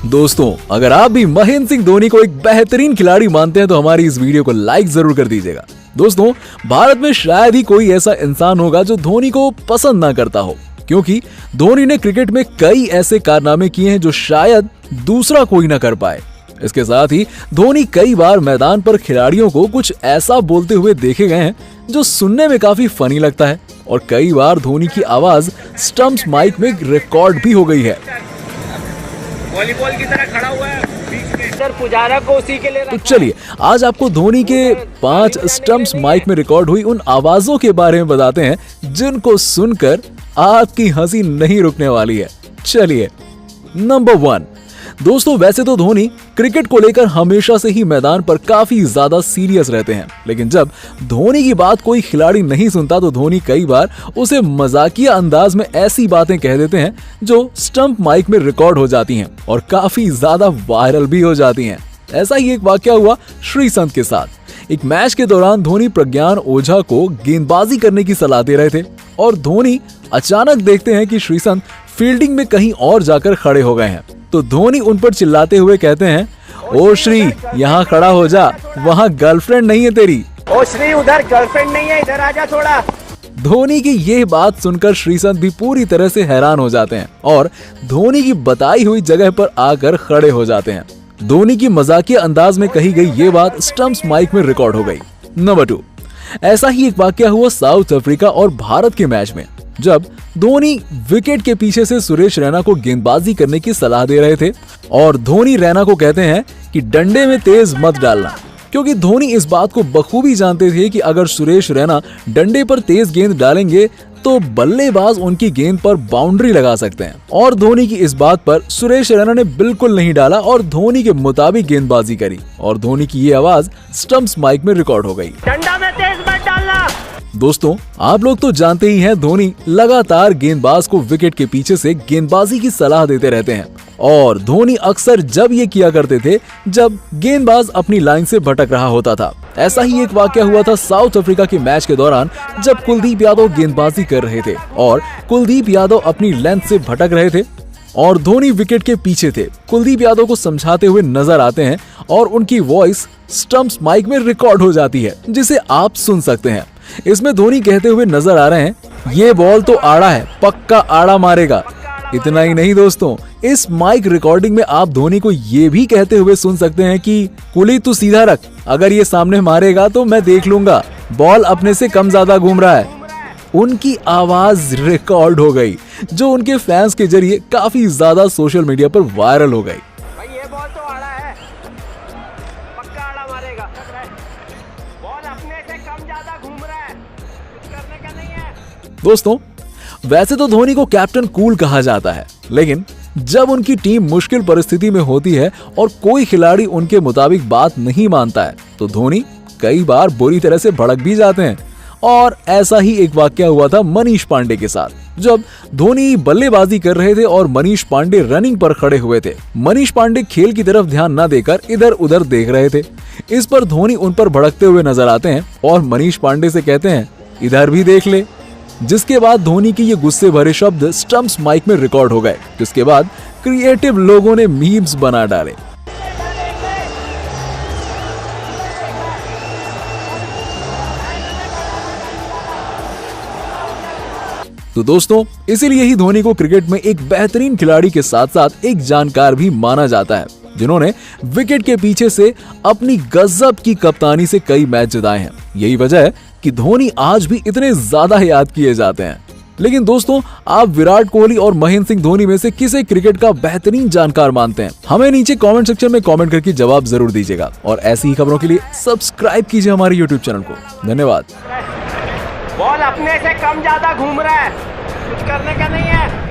दोस्तों, अगर आप भी महेंद्र सिंह धोनी को एक बेहतरीन खिलाड़ी मानते हैं तो हमारी इस वीडियो को लाइक जरूर कर दीजिएगा। दोस्तों, भारत में शायद ही कोई ऐसा इंसान होगा जो धोनी को पसंद ना करता हो, क्योंकि धोनी ने क्रिकेट में कई ऐसे कारनामे किए हैं जो शायद दूसरा कोई ना कर पाए। इसके साथ ही धोनी कई बार मैदान पर खिलाड़ियों को कुछ ऐसा बोलते हुए देखे गए हैं जो सुनने में काफी फनी लगता है, और कई बार धोनी की आवाज स्टंप्स माइक में रिकॉर्ड भी हो गई है। वॉलीबॉल की तरह खड़ा हुआ है सर, पुजारा को उसी के लिए। तो चलिए आज आपको धोनी के 5 स्टंप्स माइक में रिकॉर्ड हुई उन आवाजों के बारे में बताते हैं जिनको सुनकर आपकी हंसी नहीं रुकने वाली है। चलिए, नंबर 1। दोस्तों, वैसे तो धोनी क्रिकेट को लेकर हमेशा से ही मैदान पर काफी ज्यादा सीरियस रहते हैं, लेकिन जब धोनी की बात कोई खिलाड़ी नहीं सुनता तो धोनी कई बार उसे मजाकिया अंदाज में ऐसी बातें कह देते हैं जो स्टंप माइक में रिकॉर्ड हो जाती हैं और काफी ज्यादा वायरल भी हो जाती हैं। ऐसा ही एक वाकया हुआ श्रीसंत के साथ। एक मैच के दौरान धोनी प्रज्ञान ओझा को गेंदबाजी करने की सलाह दे रहे थे और धोनी अचानक देखते हैं कि श्रीसंत फील्डिंग में कहीं और जाकर खड़े हो गए हैं, तो धोनी उन पर चिल्लाते हुए कहते हैं, ओ श्री, यहाँ खड़ा हो जा, वहाँ गर्लफ्रेंड नहीं है तेरी। ओ श्री, उधर गर्लफ्रेंड नहीं है, इधर आजा थोड़ा। धोनी की ये बात सुनकर श्रीसंत भी पूरी तरह से हैरान हो जाते हैं और धोनी की बताई हुई जगह पर आकर खड़े हो जाते हैं। धोनी की मजाकिया अंदाज में कही गई ये बात स्टंप्स माइक में रिकॉर्ड हो गई। नंबर 2। ऐसा ही एक वाकया हुआ साउथ अफ्रीका और भारत के मैच में, जब धोनी विकेट के पीछे से सुरेश रैना को गेंदबाजी करने की सलाह दे रहे थे और धोनी रैना को कहते हैं कि डंडे में तेज मत डालना, क्योंकि धोनी इस बात को बखूबी जानते थे कि अगर सुरेश रैना डंडे पर तेज गेंद डालेंगे तो बल्लेबाज उनकी गेंद पर बाउंड्री लगा सकते हैं। और धोनी की इस बात पर सुरेश रैना ने बिल्कुल नहीं डाला और धोनी के मुताबिक गेंदबाजी करी और धोनी की ये आवाज स्टंप्स माइक में रिकॉर्ड हो गई। डंडा में तेज मत डालना। दोस्तों, आप लोग तो जानते ही हैं धोनी लगातार गेंदबाज को विकेट के पीछे से गेंदबाजी की सलाह देते रहते हैं और धोनी अक्सर जब ये किया करते थे जब गेंदबाज अपनी लाइन से भटक रहा होता था। ऐसा ही एक वाकया हुआ था साउथ अफ्रीका के मैच के दौरान, जब कुलदीप यादव गेंदबाजी कर रहे थे और कुलदीप यादव अपनी लेंथ से भटक रहे थे और धोनी विकेट के पीछे थे। कुलदीप यादव को समझाते हुए नजर आते हैं और उनकी वॉइस स्टंप्स माइक में रिकॉर्ड हो जाती है, जिसे आप सुन सकते हैं। इसमें धोनी कहते हुए नजर आ रहे हैं, ये बॉल तो आड़ा है, पक्का आड़ा मारेगा। इतना ही नहीं दोस्तों, इस माइक रिकॉर्डिंग में आप धोनी को ये भी कहते हुए सुन सकते हैं कि कुली तू सीधा रख, अगर ये सामने मारेगा तो मैं देख लूंगा, बॉल अपने से कम ज्यादा घूम रहा है। उनकी आवाज रिकॉर्ड हो गई, जो उनके फैंस के जरिए काफी ज्यादा सोशल मीडिया पर वायरल हो गई। भाई ये बॉल तो आड़ा है, पक्का आड़ा मारेगा, बॉल अपने से कम ज्यादा घूम रहा है, कुछ करने का नहीं है। दोस्तों, वैसे तो धोनी को कैप्टन कूल कहा जाता है, लेकिन जब उनकी टीम मुश्किल परिस्थिति में होती है और कोई खिलाड़ी उनके मुताबिक बात नहीं मानता है तो धोनी कई बार बुरी तरह से भड़क भी जाते हैं। और ऐसा ही एक वाकया हुआ था मनीष पांडे के साथ, जब धोनी बल्लेबाजी कर रहे थे और मनीष पांडे रनिंग पर खड़े हुए थे। मनीष पांडे खेल की तरफ ध्यान न देकर इधर उधर देख रहे थे। इस पर धोनी उन पर भड़कते हुए नजर आते हैं और मनीष पांडे से कहते हैं, इधर भी देख ले। जिसके बाद धोनी के ये गुस्से भरे शब्द स्टंप्स माइक में रिकॉर्ड हो गए, जिसके बाद क्रिएटिव लोगों ने मीम्स बना डाले। तो दोस्तों, इसीलिए ही धोनी को क्रिकेट में एक बेहतरीन खिलाड़ी के साथ साथ एक जानकार भी माना जाता है, जिन्होंने विकेट के पीछे से अपनी गजब की कप्तानी से कई मैच जिताए हैं। यही वजह है कि धोनी आज भी इतने ज्यादा याद किए जाते हैं। लेकिन दोस्तों, आप विराट कोहली और महेंद्र सिंह धोनी में से किसे क्रिकेट का बेहतरीन जानकार मानते हैं? हमें नीचे कमेंट सेक्शन में कमेंट करके जवाब जरूर दीजिएगा और ऐसी ही खबरों के लिए सब्सक्राइब कीजिए हमारे यूट्यूब चैनल को। धन्यवाद। बॉल अपने से कम ज्यादा घूम रहा है, कुछ करने का नहीं है।